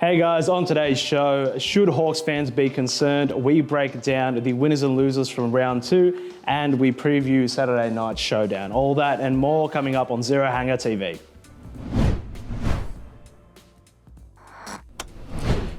Hey guys, on today's show, should Hawks fans be concerned? We break down the winners and losers from round 2 and we preview Saturday night's showdown. All that and more coming up on Zero Hanger TV.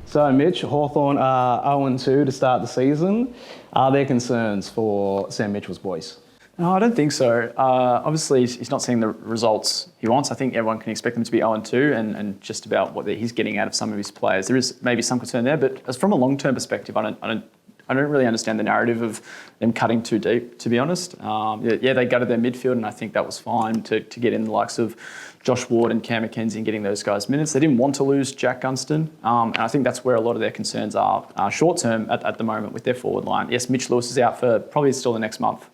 So Mitch, Hawthorn are 0-2 to start the season. Are there concerns for Sam Mitchell's boys? No, I don't think so. Obviously, he's not seeing the results he wants. I think everyone can expect him to be 0-2 and just about what he's getting out of some of his players. There is maybe some concern there, but as from a long-term perspective, I don't really understand the narrative of them cutting too deep, to be honest. They gutted their midfield, and I think that was fine to get in the likes of Josh Ward and Cam McKenzie and getting those guys minutes. They didn't want to lose Jack Gunston, and I think that's where a lot of their concerns are short-term at the moment with their forward line. Yes, Mitch Lewis is out for probably still the next month.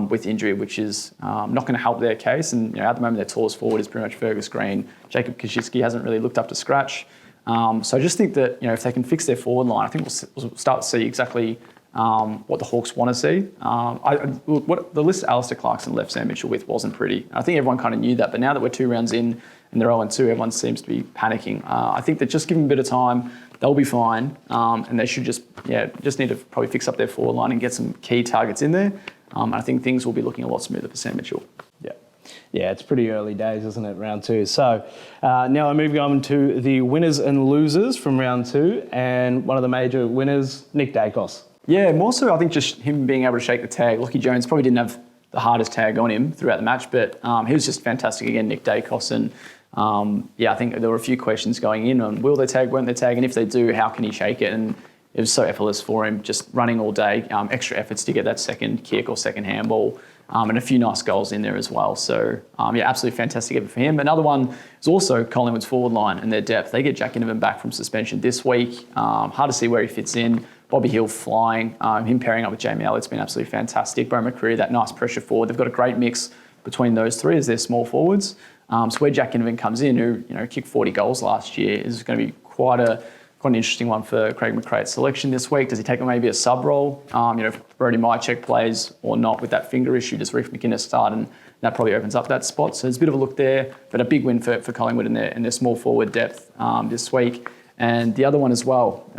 With injury, which is not going to help their case. And at the moment, their tallest forward is pretty much Fergus Green. Jacob Koschitzke hasn't really looked up to scratch. So I just think that if they can fix their forward line, I think we'll start to see exactly what the Hawks want to see. What the list Alistair Clarkson left Sam Mitchell with wasn't pretty. I think everyone kind of knew that, but now that we're 2 rounds in and they're 0-2, everyone seems to be panicking. I think that just give them a bit of time, they'll be fine, and they should just need to probably fix up their forward line and get some key targets in there. I think things will be looking a lot smoother for Sam Mitchell. Yeah, it's pretty early days, isn't it, round 2? So now I'm moving on to the winners and losers from round 2, and one of the major winners, Nick Dacos. Yeah, more so I think just him being able to shake the tag. Lockie Jones probably didn't have the hardest tag on him throughout the match, but he was just fantastic again, Nick Dacos. And I think there were a few questions going in on will they tag, won't they tag, and if they do, how can he shake it? And it was so effortless for him, just running all day, extra efforts to get that second kick or second handball, and a few nice goals in there as well. So, absolutely fantastic effort for him. Another one is also Collingwood's forward line and their depth. They get Jack Ginnivan back from suspension this week. Hard to see where he fits in. Bobby Hill flying, him pairing up with Jamie Elliott's been absolutely fantastic. Bo McCreary, that nice pressure forward. They've got a great mix between those three as their small forwards. So where Jack Ginnivan comes in, who kicked 40 goals last year, is going to be quite an interesting one for Craig McRae's selection this week. Does he take maybe a sub role? If Brody Mychek plays or not with that finger issue, does Reef McInnes start? And that probably opens up that spot. So there's a bit of a look there, but a big win for Collingwood in their small forward depth this week. And the other one as well,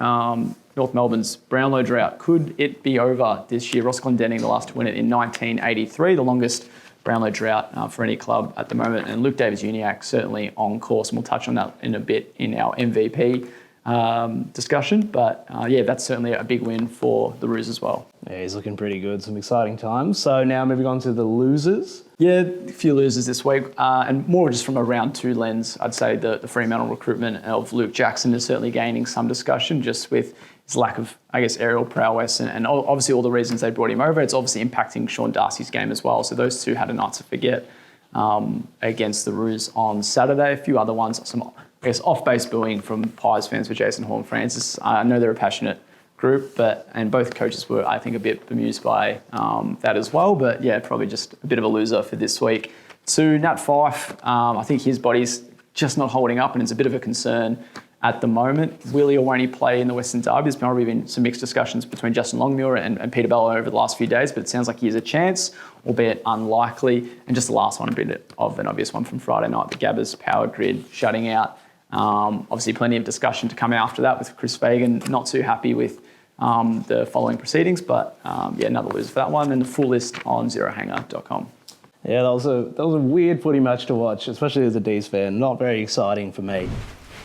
North Melbourne's Brownlow drought. Could it be over this year? Ross Glendinning, the last to win it in 1983, the longest Brownlow drought for any club at the moment. And Luke Davis-Uniacke certainly on course. And we'll touch on that in a bit in our MVP discussion, but that's certainly a big win for the Roos as well. Yeah, he's looking pretty good. Some exciting times. So now moving on to the losers. Yeah, a few losers this week, and more just from a round 2 lens. I'd say the Fremantle recruitment of Luke Jackson is certainly gaining some discussion just with his lack of, aerial prowess and obviously all the reasons they brought him over. It's obviously impacting Sean Darcy's game as well. So those two had a night to forget against the Roos on Saturday. A few other ones, some off-base booing from Pies fans for Jason Horne-Francis. I know they're a passionate group, and both coaches were, I think, a bit bemused by that as well. But probably just a bit of a loser for this week. To Nat Fyfe, I think his body's just not holding up, and it's a bit of a concern at the moment. Will he or won't he play in the Western Derby? There's probably been some mixed discussions between Justin Longmuir and Peter Bello over the last few days, but it sounds like he has a chance, albeit unlikely. And just the last one, a bit of an obvious one from Friday night, the Gabbers power grid shutting out. Obviously, plenty of discussion to come after that with Chris Fagan not too happy with the following proceedings, but another loser for that one. And the full list on zerohanger.com. Yeah, that was a weird footy match to watch, especially as a D's fan. Not very exciting for me.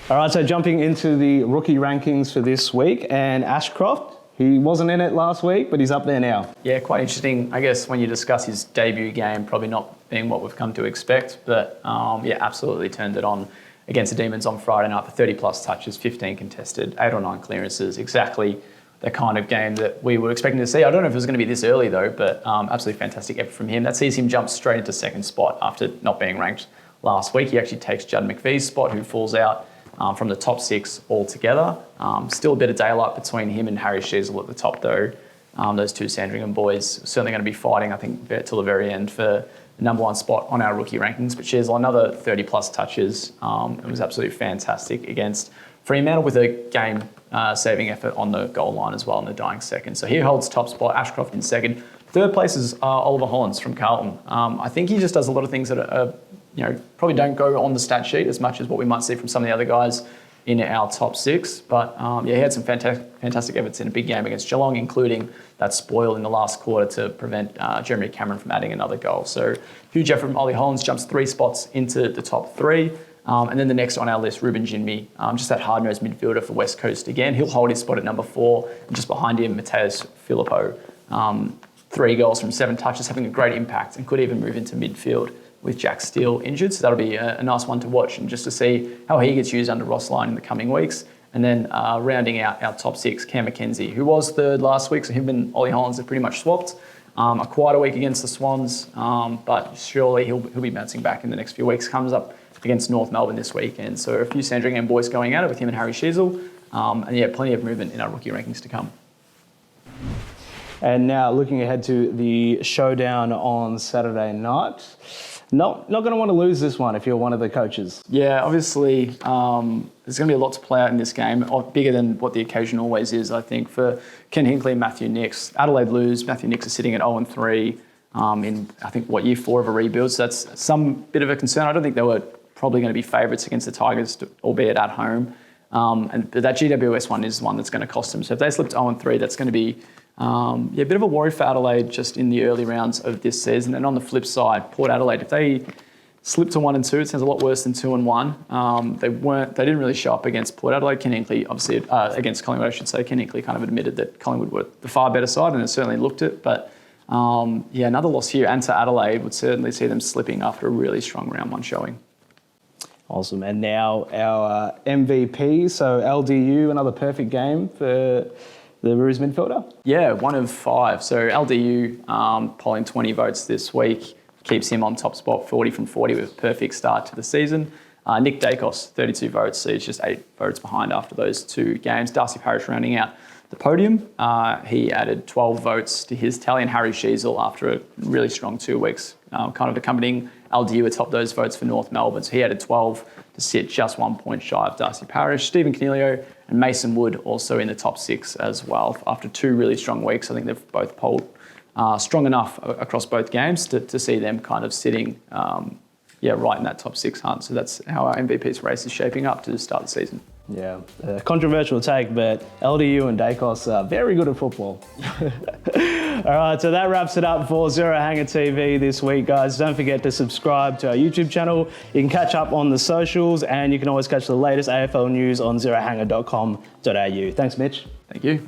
All right, so jumping into the rookie rankings for this week, and Ashcroft, he wasn't in it last week, but he's up there now. Yeah, quite interesting, I guess, when you discuss his debut game, probably not being what we've come to expect, but absolutely turned it on against the Demons on Friday night for 30-plus touches, 15 contested, 8 or 9 clearances, exactly the kind of game that we were expecting to see. I don't know if it was going to be this early, though, but absolutely fantastic effort from him. That sees him jump straight into second spot after not being ranked last week. He actually takes Judd McVee's spot, who falls out from the top 6 altogether. Still a bit of daylight between him and Harry Sheasel at the top, though. Those two Sandringham boys certainly going to be fighting, I think, till the very end for the number 1 spot on our rookie rankings. But Sheasel, another 30-plus touches. It was absolutely fantastic against Fremantle with a game-saving effort on the goal line as well in the dying second. So he holds top spot, Ashcroft in second. Third place is Oliver Hollands from Carlton. I think he just does a lot of things that are probably don't go on the stat sheet as much as what we might see from some of the other guys in our top 6. But he had some fantastic efforts in a big game against Geelong, including that spoil in the last quarter to prevent Jeremy Cameron from adding another goal. So huge effort from Ollie Hollands, jumps 3 spots into the top 3. And then the next on our list, Ruben Jinmi, just that hard-nosed midfielder for West Coast again. He'll hold his spot at number 4, and just behind him, Mateus Filippo. 3 goals from 7 touches, having a great impact, and could even move into midfield with Jack Steele injured. So that'll be a nice one to watch, and just to see how he gets used under Ross Lyon in the coming weeks. And then rounding out our top 6, Cam McKenzie, who was 3rd last week, so him and Ollie Hollands have pretty much swapped. Quite a week against the Swans, but surely he'll be bouncing back in the next few weeks. Comes up against North Melbourne this weekend. So a few Sandringham boys going at it with him and Harry Sheasel. And plenty of movement in our rookie rankings to come. And now looking ahead to the showdown on Saturday night. Not going to want to lose this one if you're one of the coaches. Yeah, obviously there's going to be a lot to play out in this game, bigger than what the occasion always is, I think, for Ken Hinkley and Matthew Nicks. Adelaide lose. Matthew Nicks is sitting at 0-3 in, I think, year 4 of a rebuild. So that's some bit of a concern. I don't think they were probably going to be favourites against the Tigers, albeit at home. But that GWS one is one that's going to cost them. So if they slip to 0-3, that's going to be a bit of a worry for Adelaide just in the early rounds of this season. And on the flip side, Port Adelaide, if they slip to 1-2, it sounds a lot worse than 2-1. They didn't really show up against Port Adelaide. Ken Hinkley, obviously, against Collingwood, I should say. Ken Hinkley kind of admitted that Collingwood were the far better side, and it certainly looked it. But another loss here and to Adelaide would certainly see them slipping after a really strong round 1 showing. Awesome. And now our MVP. So LDU, another perfect game for the Roos midfielder? Yeah, 1 of 5. So LDU polling 20 votes this week, keeps him on top spot, 40 from 40 with a perfect start to the season. Nick Dacos, 32 votes, so he's just 8 votes behind after those 2 games. Darcy Parish rounding out the podium. He added 12 votes to his tally, and Harry Sheasel, after a really strong 2 weeks, kind of accompanying LDU atop those votes for North Melbourne. So he added 12 to sit just 1 point shy of Darcy Parish. Stephen Cannilio and Mason Wood also in the top 6 as well. After 2 really strong weeks, I think they've both polled strong enough across both games to see them kind of sitting right in that top 6 hunt. So that's how our MVP's race is shaping up to start the season. Yeah, controversial take, but LDU and Dacos are very good at football. All right, so that wraps it up for Zero Hanger TV this week, guys. Don't forget to subscribe to our YouTube channel. You can catch up on the socials, and you can always catch the latest AFL news on zerohanger.com.au. Thanks, Mitch. Thank you.